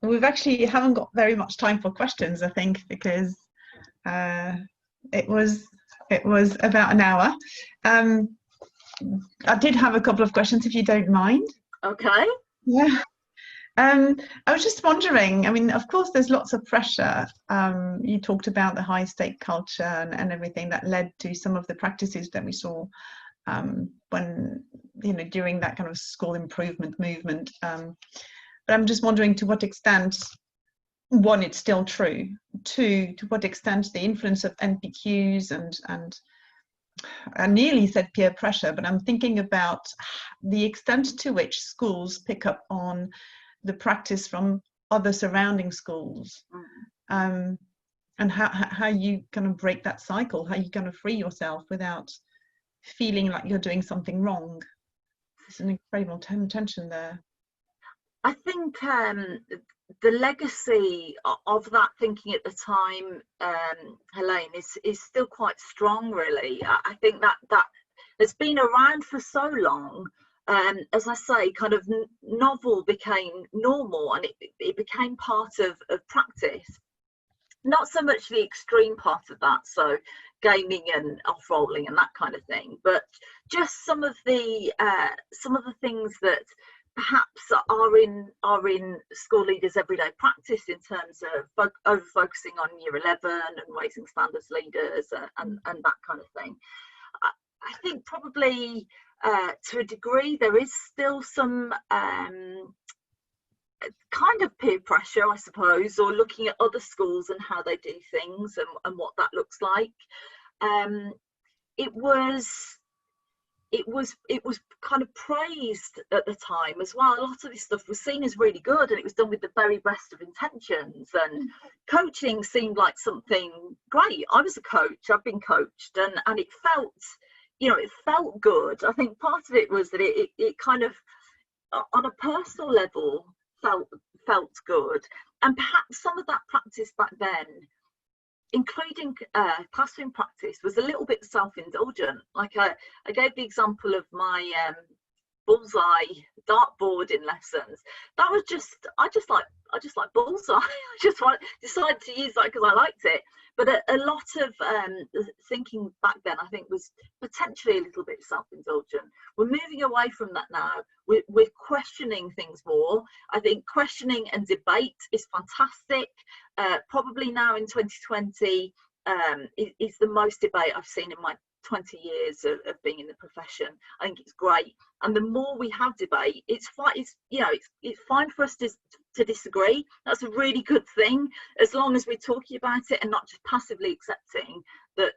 We've actually haven't got very much time for questions, I think, because it was about an hour. I did have a couple of questions, if you don't mind. Okay. Yeah. I was just wondering, I mean, of course, there's lots of pressure. You talked about the high stake culture and everything that led to some of the practices that we saw when, you know, during that kind of school improvement movement. But I'm just wondering to what extent, one, it's still true, two, to what extent the influence of NPQs and I nearly said peer pressure, but I'm thinking about the extent to which schools pick up on the practice from other surrounding schools. and how you kind of break that cycle, how you kind of free yourself without feeling like you're doing something wrong. It's an incredible tension there. I think the legacy of that thinking at the time, Helene, is still quite strong, really. I think that has been around for so long. As I say, kind of novel became normal, and it became part of practice. Not so much the extreme part of that, so gaming and off-rolling and that kind of thing, but just some of the things that perhaps are in school leaders' everyday practice in terms of over focusing on year 11 and raising standards leaders and that kind of thing. I think probably to a degree there is still some kind of peer pressure, I suppose, or looking at other schools and how they do things and what that looks like. It was kind of praised at the time as well. A lot of this stuff was seen as really good, and it was done with the very best of intentions, and coaching seemed like something great. I was a coach, I've been coached, and it felt, it felt good. I think part of it was that it kind of, on a personal level, felt good, and perhaps some of that practice back then, including classroom practice, was a little bit self-indulgent. Like I gave the example of my bullseye dartboard in lessons. That was I just like bullseye. I just decided to use that because I liked it. But a lot of thinking back then, I think, was potentially a little bit self-indulgent. We're moving away from that now. We're questioning things more. I think questioning and debate is fantastic. Probably now in 2020 is the most debate I've seen in my 20 years of being in the profession. I think it's great, and the more we have debate, it's fine for us to disagree. That's a really good thing, as long as we're talking about it and not just passively accepting that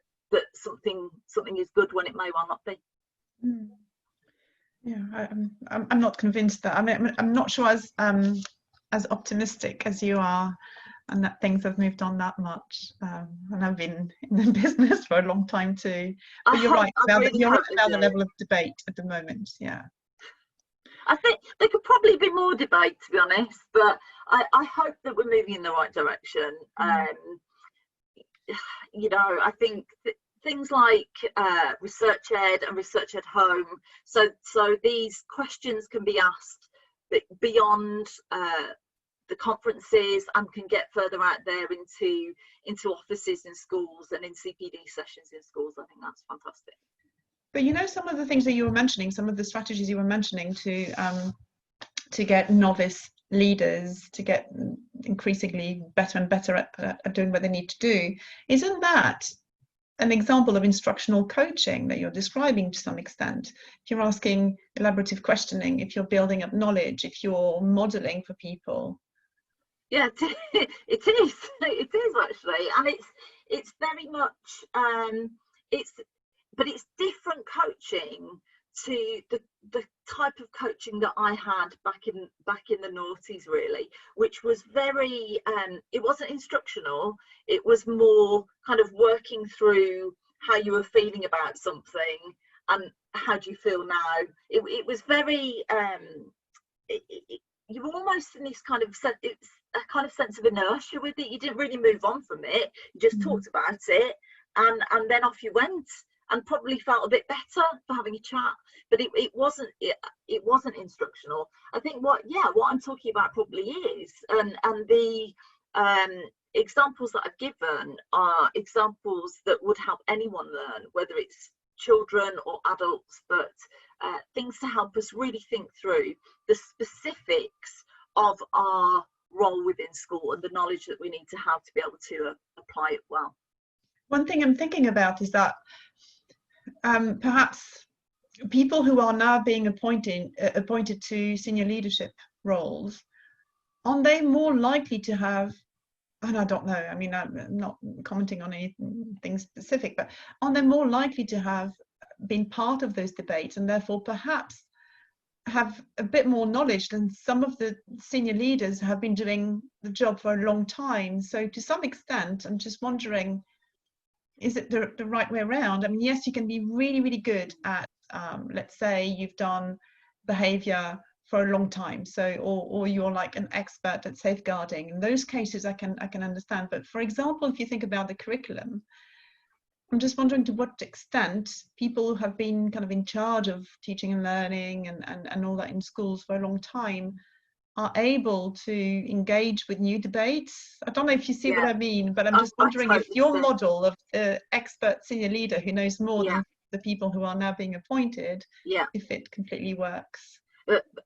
something is good when it may well not be. Yeah, I'm not convinced that. I mean, I'm not sure as optimistic as you are, and that things have moved on that much. And I've been in the business for a long time too. But you're right about the level of debate at the moment. Yeah. I think there could probably be more debate, to be honest, but I hope that we're moving in the right direction. I think things like researchED and researchED Home, so these questions can be asked beyond the conferences and can get further out there into offices in schools and in CPD sessions in schools. I think that's fantastic. But some of the things that you were mentioning, some of the strategies you were mentioning to get novice leaders to get increasingly better and better at doing what they need to do, isn't that an example of instructional coaching that you're describing to some extent? If you're asking elaborative questioning, if you're building up knowledge, if you're modeling for people. Yeah, it is actually, and it's very much it's different coaching to the type of coaching that I had back in the noughties, really, which was very it wasn't instructional. It was more kind of working through how you were feeling about something and how do you feel now. It was very you were almost in this kind of it's a kind of sense of inertia with it. You didn't really move on from it. You just talked about it, and then off you went, and probably felt a bit better for having a chat. But it wasn't instructional. I think what I'm talking about probably is, and the examples that I've given are examples that would help anyone learn, whether it's children or adults, but things to help us really think through the specifics of our role within school and the knowledge that we need to have to be able to apply it well. One thing I'm thinking about is that perhaps people who are now being appointed to senior leadership roles, aren't they more likely to have, and I don't know, I mean, I'm not commenting on anything specific, but aren't they more likely to have been part of those debates, and therefore perhaps have a bit more knowledge than some of the senior leaders who have been doing the job for a long time. So to some extent, I'm just wondering, is it the right way around? I mean, yes, you can be really, really good at, let's say you've done behavior for a long time, so or you're like an expert at safeguarding. In those cases, I can understand. But for example, if you think about the curriculum, I'm just wondering to what extent people who have been kind of in charge of teaching and learning and all that in schools for a long time are able to engage with new debates. I don't know if you see what I mean, but I'm just wondering if your model of the expert senior leader who knows more than the people who are now being appointed, if it completely works.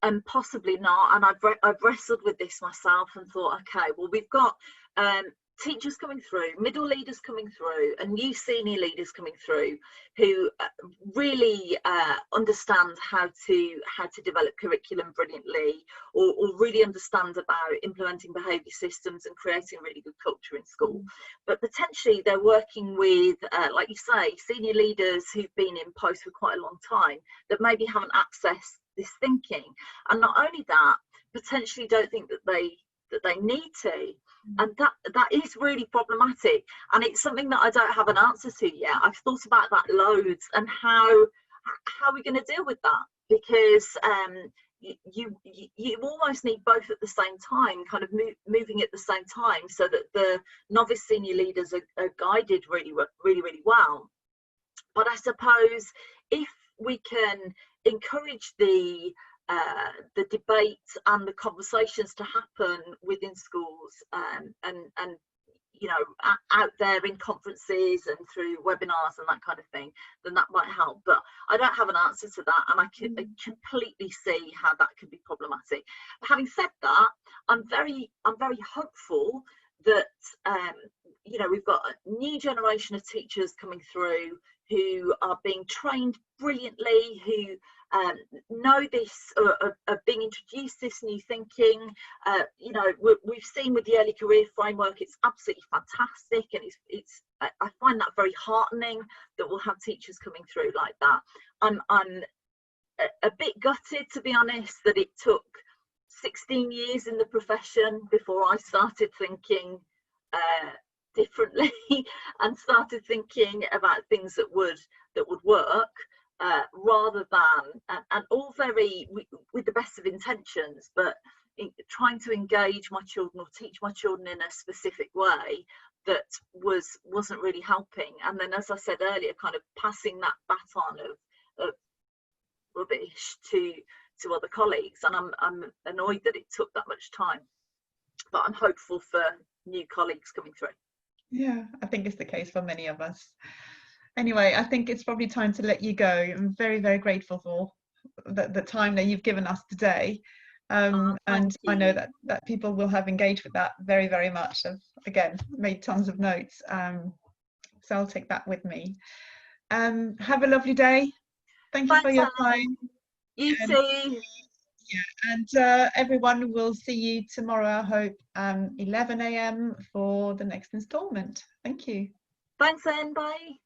And possibly not. And I've wrestled with this myself and thought, okay, well, we've got teachers coming through, middle leaders coming through, and new senior leaders coming through who really understand how to develop curriculum brilliantly, or really understand about implementing behaviour systems and creating really good culture in school. But potentially they're working with, like you say, senior leaders who've been in post for quite a long time that maybe haven't accessed this thinking, and not only that, potentially don't think that they need to. And that is really problematic, and it's something that I don't have an answer to yet. I've thought about that loads, and how we're going to deal with that, because you almost need both at the same time, kind of moving at the same time, so that the novice senior leaders are guided really well. But I suppose if we can encourage the debate and the conversations to happen within schools, and you know, out there in conferences and through webinars and that kind of thing, then that might help. But I don't have an answer to that, and I completely see how that could be problematic. Having said that, I'm very hopeful that you know, we've got a new generation of teachers coming through who are being trained brilliantly, who know this, are being introduced this new thinking. You know, we've seen with the early career framework, it's absolutely fantastic, and I find that very heartening that we'll have teachers coming through like that. I'm a bit gutted, to be honest, that it took 16 years in the profession before I started thinking differently and started thinking about things that would work, rather than, and all very with the best of intentions, but trying to engage my children or teach my children in a specific way that wasn't really helping. And then, as I said earlier, kind of passing that baton of rubbish to other colleagues, and I'm annoyed that it took that much time, but I'm hopeful for new colleagues coming through. Yeah, I think it's the case for many of us. Anyway, I think it's probably time to let you go. I'm very, very grateful for the time that you've given us today. And I know that people will have engaged with that very, very much. I've, again, made tons of notes. So I'll take that with me. Have a lovely day. Thank you for your time. You too. Yeah, and everyone will see you tomorrow, I hope, 11 AM for the next instalment. Thank you. Thanks, Anne. Bye.